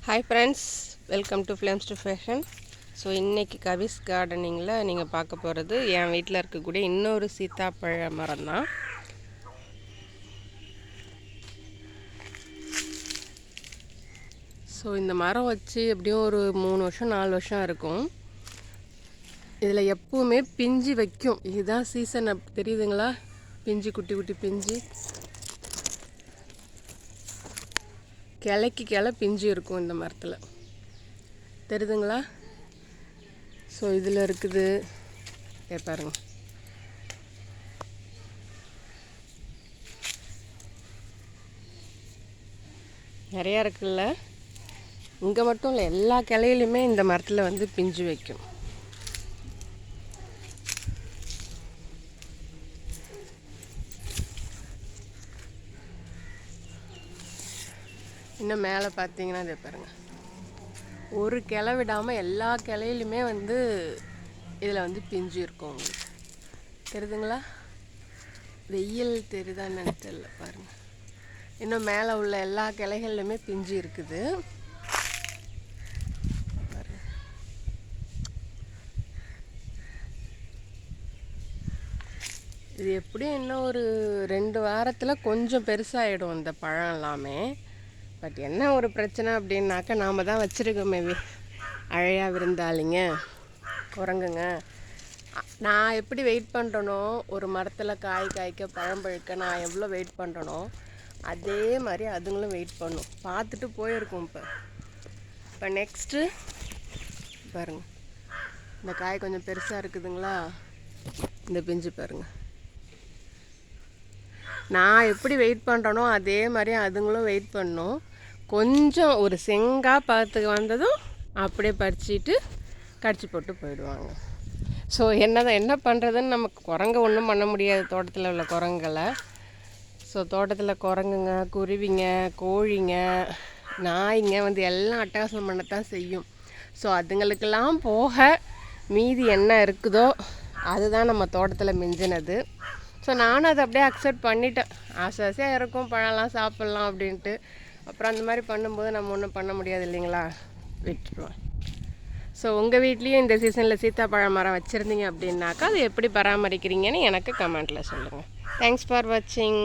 Hi friends, welcome to flames to fashion. So இன்றைக்கி கவிஸ் கார்டனிங்கில் நீங்கள் பார்க்க போகிறது என் வீட்டில் இருக்கக்கூடிய இன்னொரு சீத்தாப்பழ மரம் தான். ஸோ இந்த மரம் வச்சு எப்படியும் ஒரு 3 வருஷம் 4 வருஷம் இருக்கும். இதில் எப்பவுமே பிஞ்சு வைக்கும். இதுதான் சீசன், தெரியுதுங்களா? பிஞ்சு குட்டி குட்டி பிஞ்சு கிளை பிஞ்சு இருக்கும் இந்த மரத்தில், தெரியுதுங்களா? ஸோ இதில் இருக்குது பாருங்க. நிறையா இருக்குல்ல. இங்கே மட்டும் இல்லை, எல்லா கிளையிலுமே இந்த மரத்தில் வந்து பிஞ்சு வைக்கும். இன்னும் மேலே பார்த்தீங்கன்னா இதை பாருங்கள், ஒரு கிளை விடாமல் எல்லா கிளையிலுமே வந்து இதில் வந்து பிஞ்சு இருக்கும். உங்களுக்கு தெரியுதுங்களா? வெயில் தெரியுதான்னு தெரியல, பாருங்கள். இன்னும் மேலே உள்ள எல்லா கிளைகள்லையுமே பிஞ்சு இருக்குது. இது எப்படியும் இன்னும் ஒரு 2 வாரத்தில் கொஞ்சம் பெருசாகிடும் இந்த பழம் எல்லாமே. பட் என்ன ஒரு பிரச்சனை அப்படின்னாக்கா, நாம் தான் வச்சுருக்கோமே அழையா விருந்தாளிங்க, குரங்குங்க. நான் எப்படி வெயிட் பண்ணுறனோ, ஒரு மரத்தில் காய்க்க பழம் பழுக்க நான் எவ்வளோ வெயிட் பண்ணுறனோ அதே மாதிரி அதுங்களும் வெயிட் பண்ணும். பார்த்துட்டு போயிருக்கும். இப்போ நெக்ஸ்ட்டு பாருங்கள், இந்த காய் கொஞ்சம் பெருசாக இருக்குதுங்களா? இந்த பிஞ்சு பாருங்கள். நான் எப்படி வெயிட் பண்ணுறனோ அதே மாதிரி அதுங்களும் வெயிட் பண்ணும். கொஞ்சம் ஒரு செங்காய் பார்த்துக்கு வந்ததும் அப்படியே பறிச்சிட்டு கடிச்சு போட்டு போயிடுவாங்க. ஸோ என்ன பண்ணுறதுன்னு நமக்கு குரங்க ஒன்றும் பண்ண முடியாது, தோட்டத்தில் உள்ள குரங்களை. ஸோ தோட்டத்தில் குரங்குங்க, குருவிங்க, கோழிங்க, நாய்ங்க வந்து எல்லாம் அட்டகாசம் பண்ணத்தான் செய்யும். ஸோ அதுங்களுக்கெல்லாம் போக மீதி என்ன இருக்குதோ அதுதான் நம்ம தோட்டத்தில் மிஞ்சினது. ஸோ நானும் அதை அப்படியே அக்செப்ட் பண்ணிட்டேன். ஆசையாக இருக்கும், பழம்லாம் சாப்பிட்லாம் அப்படின்ட்டு. அப்புறம் அந்த மாதிரி பண்ணும்போது நம்ம ஒன்றும் பண்ண முடியாது இல்லைங்களா, விட்டுருவோம். ஸோ உங்கள் வீட்லேயும் இந்த சீசனில் சீத்தாப்பழ மரம் வச்சுருந்தீங்க அப்படின்னாக்கா அது எப்படி பராமரிக்கிறீங்கன்னு எனக்கு கமெண்ட்டில் சொல்லுங்கள். தேங்க்ஸ் ஃபார் வாட்சிங்.